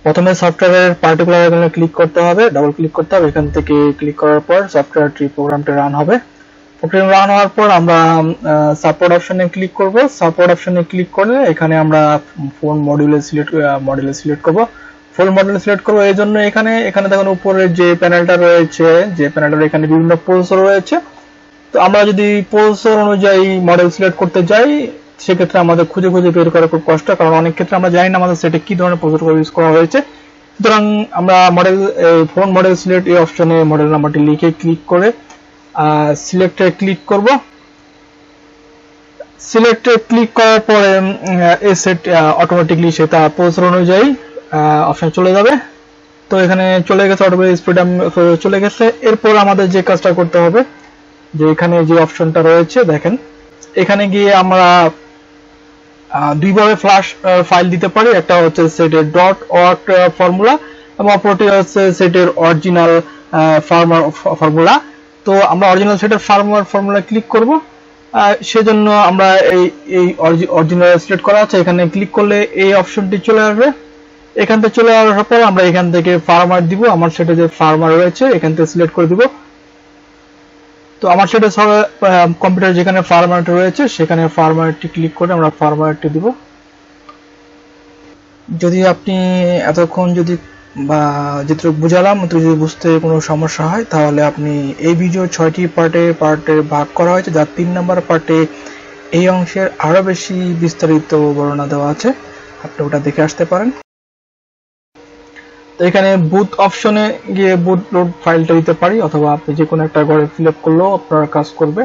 প্রথমে সফটওয়্যারের পার্টিকুলার আইকনে ক্লিক করতে হবে, ডাবল ক্লিক করতে হবে। এখান থেকে ক্লিক করার পর সফটওয়্যারটি প্রোগ্রামটি রান হবে। প্রোগ্রাম রান হওয়ার পর আমরা সাপোর্ট অপশনে ক্লিক করব। সাপোর্ট অপশনে ক্লিক করলে এখানে আমরা ফোন মডিউলে সিলেক্ট করব। ফুল মডেল সিলেক্ট করব। এই জন্য এখানে দেখুন উপরে যে প্যানেলটা রয়েছে, যে প্যানেলটার এখানে বিভিন্ন প্রসেসর রয়েছে। তো আমরা যদি প্রসেসর অনুযায়ী মডেল সিলেক্ট করতে যাই, সেক্ষেত্রে আমাদের খুঁজে বের করা খুব কষ্ট, কারণ অনেক ক্ষেত্রে আমরা জানি না আমাদের সেটে কি ধরনের প্রসেসর ইউজ করা হয়েছে। সুতরাং আমরা ফোন মডেল সিলেক্ট এই অপশনে মডেল নাম্বারটি লিখে ক্লিক করে সিলেক্টে ক্লিক করব। সিলেক্টে ক্লিক করার পরে এই সেট অটোমেটিকলি সেটা প্রসেসর অনুযায়ী অপশন চলে যাবে। তো এখানে চলে গেছে, অটোমেটিক স্পিড চলে গেছে। এরপর আমাদের যে কাজটা করতে হবে, যে এখানে যে অপশনটা রয়েছে দেখেন, এখানে গিয়ে আমরা দুইভাবে ফ্ল্যাশ ফাইল দিতে পারি। একটা হচ্ছে সেটের .org ফর্মুলা এবং অপরটি হচ্ছে সেটের অরিজিনাল ফর্মুলা। তো আমরা অরিজিনাল সেটের ফর্মুলা ক্লিক করব। সেজন্য আমরা এই অরিজিনাল সিলেক্ট করা আছে, এখানে ক্লিক করলে এই অপশনটি চলে আসবে। এখান থেকে চলে আসার পর আমরা এখান থেকে ফার্মার দিব। আমার সেটে যে ফার্মার রয়েছে এখান থেকে সিলেক্ট করে দিব। তো আমার সেটা কম্পিউটার যেখানে ফার্মারটি রয়েছে সেখানে ফার্মারটি ক্লিক করে আমরা ফার্মারটি দিব। যদি আপনি এতক্ষণ বা যেটুকু বুঝালাম যদি বুঝতে কোনো সমস্যা হয়, তাহলে আপনি এই ভিডিও 6টি পার্টে ভাগ করা হয়েছে, যার 3 নম্বর পার্টে এই অংশের আরো বেশি বিস্তারিত বর্ণনা দেওয়া আছে, আপনি ওটা দেখে আসতে পারেন। তো এখানে বুট অপশনে গিয়ে বুট লোড ফাইলটা দিতে পারি, অথবা আপনি যে কোনো একটা ঘরে ফিল আপ করলেও আপনার কাজ করবে।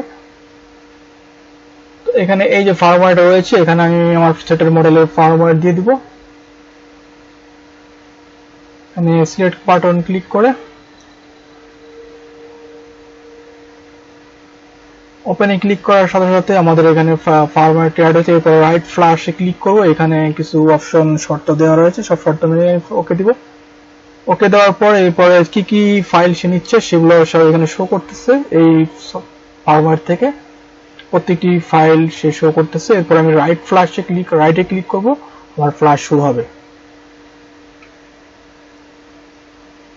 তো এখানে এই যে ফার্মওয়্যারটা রয়েছে, এখানে আমি আমার সেটের মডেলের ফার্মওয়্যার দিয়ে দিব। আমি সিলেক্ট বাটন ক্লিক করে ওপেনে ক্লিক করার সাথে সাথে আমাদের এখানে ফার্মওয়্যারটি অ্যাড হয়েছে। এরপর রাইট ফ্ল্যাশে ক্লিক করব। এখানে কিছু অপশন শর্ত দেওয়া রয়েছে, সব শর্ত মেনে ওকে দিব। ওকে দেওয়ার পর এরপরে কি ফাইল সে নিচ্ছে সেগুলো সব এখানে শো করতেছে। এই ফার্মওয়্যার থেকে প্রত্যেকটি ফাইল সে শো করতেছে। এরপর আমি রাইটে ক্লিক করব, আমার ফ্ল্যাশ শুরু হবে।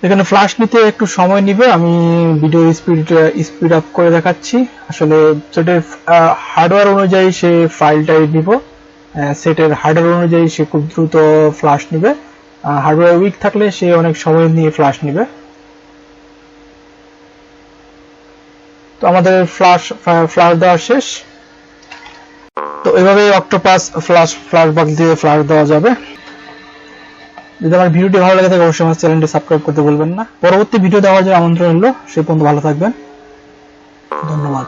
এখানে ফ্ল্যাশ নিতে একটু সময় নিবে, আমি ভিডিও স্পিড আপ করে দেখাচ্ছি। আসলে সেটের হার্ডওয়্যার অনুযায়ী সে ফাইলটাই নিব, সেটের হার্ডওয়্যার অনুযায়ী সে খুব দ্রুত ফ্ল্যাশ নিবে। হার্ডওয়্যার উইক থাকলে সে অনেক সময় নিয়ে ফ্ল্যাশ নিবে। তো আমাদের ফ্ল্যাশ দেওয়া শেষ। তো এভাবে অক্টোপাস ফ্ল্যাশ বক্স দিয়ে ফ্ল্যাশ দেওয়া যাবে। যদি আমার ভিডিওটি ভালো লাগে থাকে অবশ্যই আমার চ্যানেলটি সাবস্ক্রাইব করতে ভুলবেন না। পরবর্তী ভিডিও দেওয়ার জন্য আমন্ত্রণ রইল। সে পর্যন্ত ভালো থাকবেন, ধন্যবাদ।